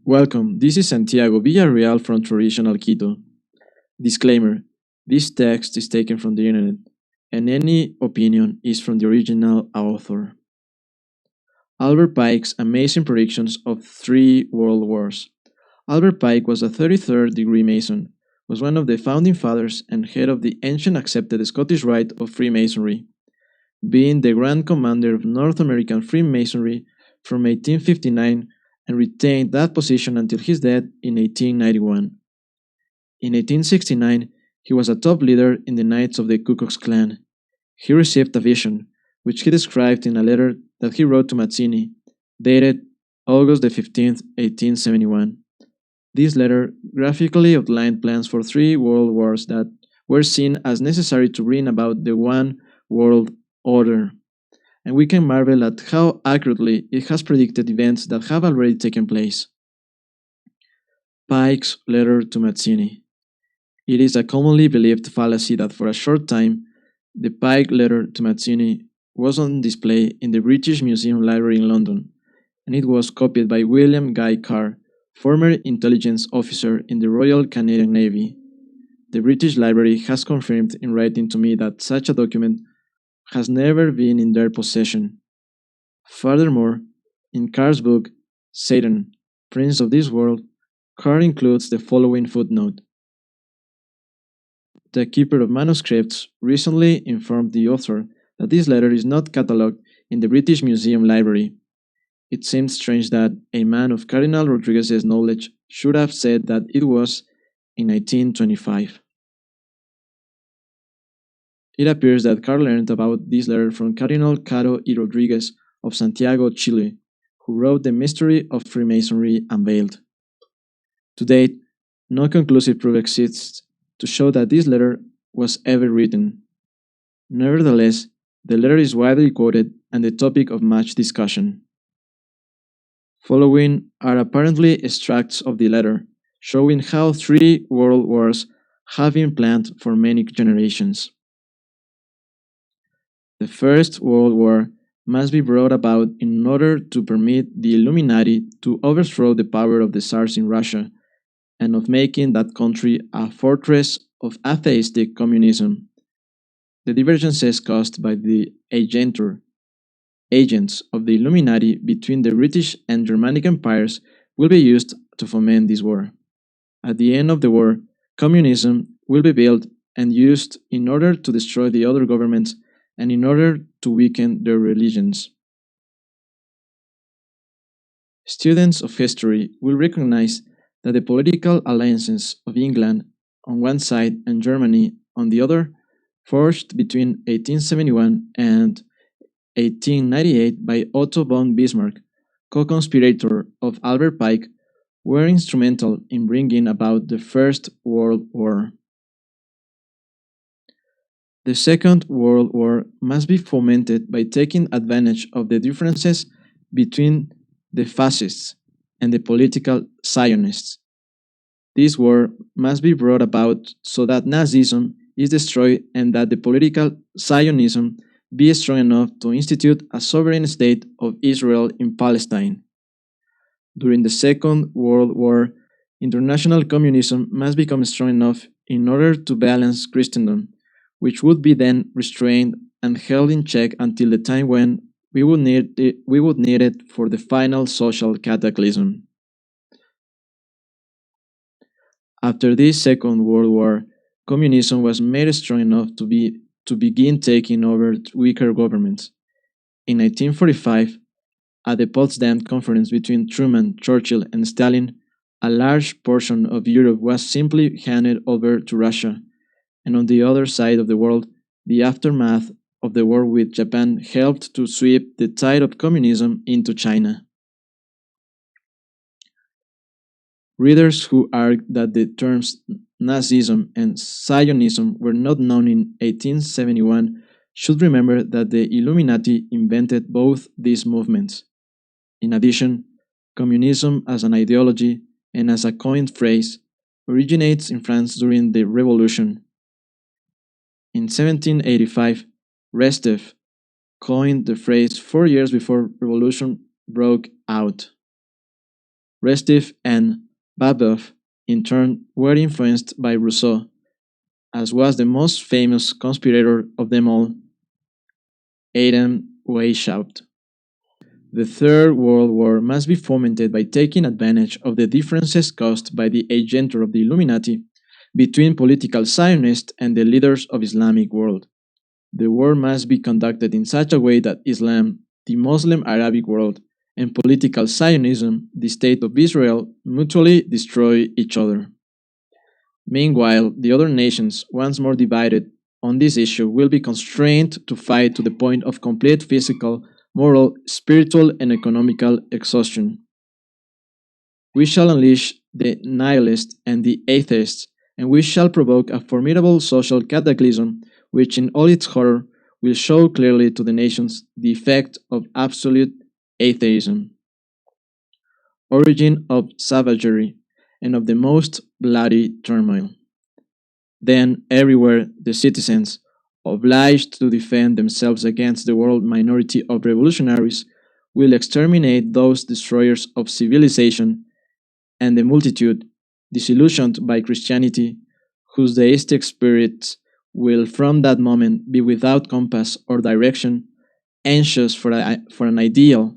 Welcome, this is Santiago Villarreal from Traditional Quito. Disclaimer: this text is taken from the internet, and any opinion is from the original author. Albert Pike's amazing predictions of three world wars. Albert Pike was a 33rd degree Mason, was one of the founding fathers and head of the ancient accepted Scottish Rite of Freemasonry, being the Grand Commander of North American Freemasonry from 1859 and retained that position until his death in 1891. In 1869, he was a top leader in the Knights of the Ku Klux Klan. He received a vision, which he described in a letter that he wrote to Mazzini, dated August the 15th, 1871. This letter graphically outlined plans for three world wars that were seen as necessary to bring about the one world order, and we can marvel at how accurately it has predicted events that have already taken place. Pike's letter to Mazzini. It is a commonly believed fallacy that for a short time, the Pike letter to Mazzini was on display in the British Museum Library in London, and it was copied by William Guy Carr, former intelligence officer in the Royal Canadian Navy. The British Library has confirmed in writing to me that such a document has never been in their possession. Furthermore, in Carr's book, Satan, Prince of this World, Carr includes the following footnote. The keeper of manuscripts recently informed the author that this letter is not catalogued in the British Museum Library. It seems strange that a man of Cardinal Rodriguez's knowledge should have said that it was in 1925. It appears that Carl learned about this letter from Cardinal Caro y Rodriguez of Santiago, Chile, who wrote The Mystery of Freemasonry Unveiled. To date, no conclusive proof exists to show that this letter was ever written. Nevertheless, the letter is widely quoted and the topic of much discussion. Following are apparently extracts of the letter, showing how three world wars have been planned for many generations. The First World War must be brought about in order to permit the Illuminati to overthrow the power of the Tsars in Russia and of making that country a fortress of atheistic communism. The divergences caused by the agents of the Illuminati between the British and Germanic empires will be used to foment this war. At the end of the war, communism will be built and used in order to destroy the other governments and in order to weaken their religions. Students of history will recognize that the political alliances of England on one side and Germany on the other, forged between 1871 and 1898 by Otto von Bismarck, co-conspirator of Albert Pike, were instrumental in bringing about the First World War. The Second World War must be fomented by taking advantage of the differences between the fascists and the political Zionists. This war must be brought about so that Nazism is destroyed and that the political Zionism be strong enough to institute a sovereign state of Israel in Palestine. During the Second World War, international communism must become strong enough in order to balance Christendom, which would be then restrained and held in check until the time when we would need it for the final social cataclysm. After this Second World War, communism was made strong enough to begin taking over weaker governments. In 1945, at the Potsdam Conference between Truman, Churchill, and Stalin, a large portion of Europe was simply handed over to Russia, and on the other side of the world, the aftermath of the war with Japan helped to sweep the tide of communism into China. Readers who argue that the terms Nazism and Zionism were not known in 1871 should remember that the Illuminati invented both these movements. In addition, communism as an ideology and as a coined phrase originates in France during the Revolution. In 1785, Restev coined the phrase 4 years before revolution broke out. Restif and Babeuf, in turn, were influenced by Rousseau, as was the most famous conspirator of them all, Adam Weishaupt. The Third World War must be fomented by taking advantage of the differences caused by the agenter of the Illuminati between political Zionists and the leaders of Islamic world. The war must be conducted in such a way that Islam, the Muslim Arabic world, and political Zionism, the state of Israel, mutually destroy each other. Meanwhile, the other nations, once more divided on this issue, will be constrained to fight to the point of complete physical, moral, spiritual, and economical exhaustion. We shall unleash the nihilists and the atheists, and we shall provoke a formidable social cataclysm which in all its horror will show clearly to the nations the effect of absolute atheism, origin of savagery, and of the most bloody turmoil. Then, everywhere, the citizens, obliged to defend themselves against the world minority of revolutionaries, will exterminate those destroyers of civilization, and the multitude, disillusioned by Christianity, whose deistic spirits will from that moment be without compass or direction, anxious for an ideal,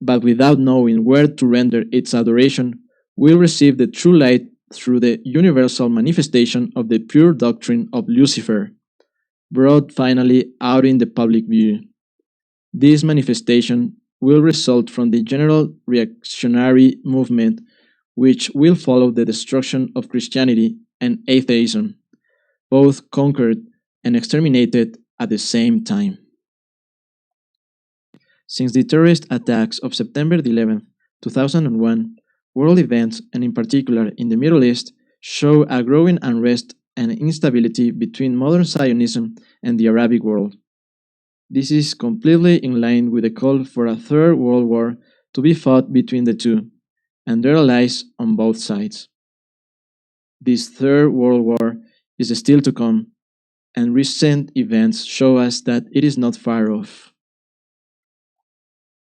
but without knowing where to render its adoration, will receive the true light through the universal manifestation of the pure doctrine of Lucifer, brought finally out in the public view. This manifestation will result from the general reactionary movement which will follow the destruction of Christianity and atheism, both conquered and exterminated at the same time. Since the terrorist attacks of September 11, 2001, world events, and in particular in the Middle East, show a growing unrest and instability between modern Zionism and the Arabic world. This is completely in line with the call for a third world war to be fought between the two, and their allies on both sides. This third world war is still to come, and recent events show us that it is not far off.